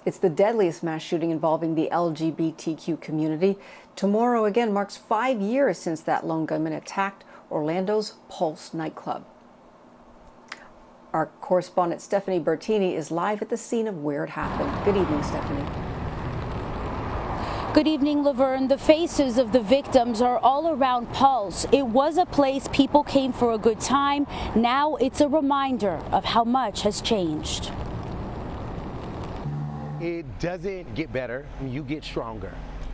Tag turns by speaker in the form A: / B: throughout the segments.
A: It's the deadliest mass shooting involving the LGBTQ community. Tomorrow again marks 5 years since that lone gunman attacked Orlando's Pulse nightclub. Our correspondent Stephanie Bertini is live at the scene of where it happened. Good evening, Stephanie.
B: Good evening, Laverne. The faces of the victims are all around Pulse. It was a place people came for a good time. Now it's a reminder of how much has changed.
C: It doesn't get better, you get stronger.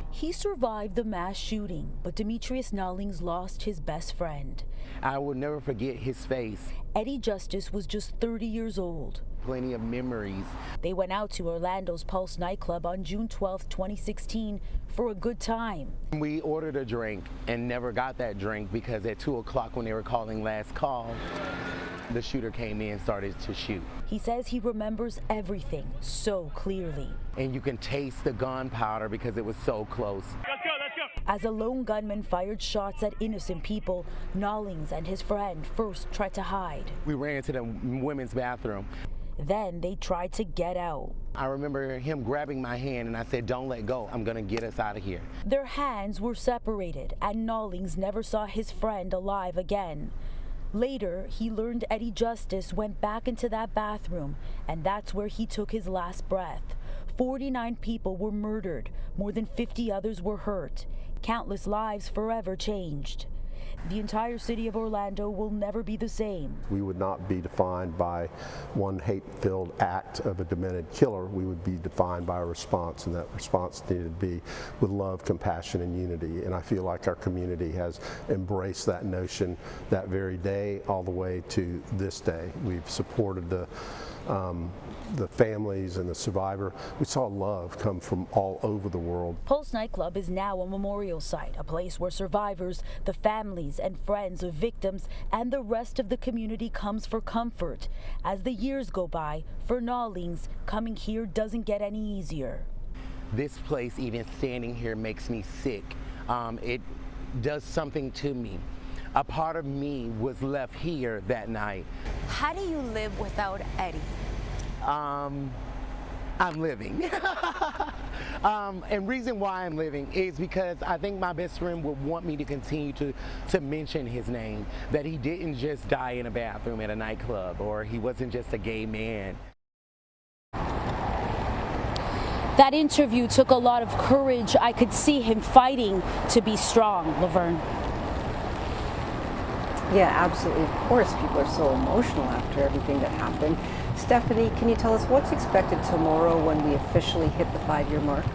B: He survived the mass shooting, but Demetrius Nolings lost his best friend.
C: I will never forget his face.
B: Eddie Justice was just 30 years old.
C: Plenty of memories.
B: They went out to Orlando's Pulse nightclub on June 12, 2016 for a good time.
C: We ordered a drink and never got that drink because at 2 o'clock when they were calling last call, the shooter came in and started to shoot.
B: He says he remembers everything so clearly.
C: And you can taste the gunpowder because it was so close.
D: Let's go.
B: As a lone gunman fired shots at innocent people, Nolings and his friend first tried to hide.
C: We ran to the women's bathroom.
B: Then they tried to get out.
C: I remember him grabbing my hand and I said, "Don't let go, I'm gonna get us out of here."
B: Their hands were separated and Nolings never saw his friend alive again. Later, he learned Eddie Justice went back into that bathroom, and that's where he took his last breath. 49 people were murdered, more than 50 others were hurt. Countless lives forever changed. The entire city of Orlando will never be the same.
E: We would not be defined by one hate-filled act of a demented killer. We would be defined by a response, and that response needed to be with love, compassion, and unity. And I feel like our community has embraced that notion that very day all the way to this day. We've supported the families and the survivor. We saw love come from all over the world.
B: Pulse nightclub is now a memorial site, a place where survivors, the families and friends of victims, and the rest of the community comes for comfort. As the years go by, for Nolings, coming here doesn't get any easier.
C: This place, even standing here, makes me sick. It does something to me. A part of me was left here that night.
F: How do you live without Eddie?
C: I'm living. And reason why I'm living is because I think my best friend would want me to continue to mention his name, that he didn't just die in a bathroom at a nightclub, or he wasn't just a gay man.
B: That interview took a lot of courage. I could see him fighting to be strong, Laverne.
A: Yeah, absolutely. Of course, people are so emotional after everything that happened. Stephanie, can you tell us what's expected tomorrow when we officially hit the 5-year mark?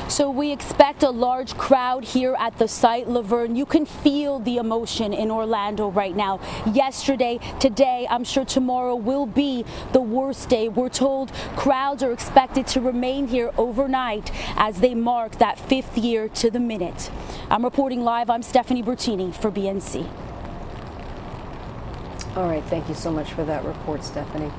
B: So we expect a large crowd here at the site, Laverne. You can feel the emotion in Orlando right now. Yesterday, today, I'm sure tomorrow will be the worst day. We're told crowds are expected to remain here overnight as they mark that 5th year to the minute. I'm reporting live. I'm Stephanie Bertini for BNC.
A: All right, thank you so much for that report, Stephanie.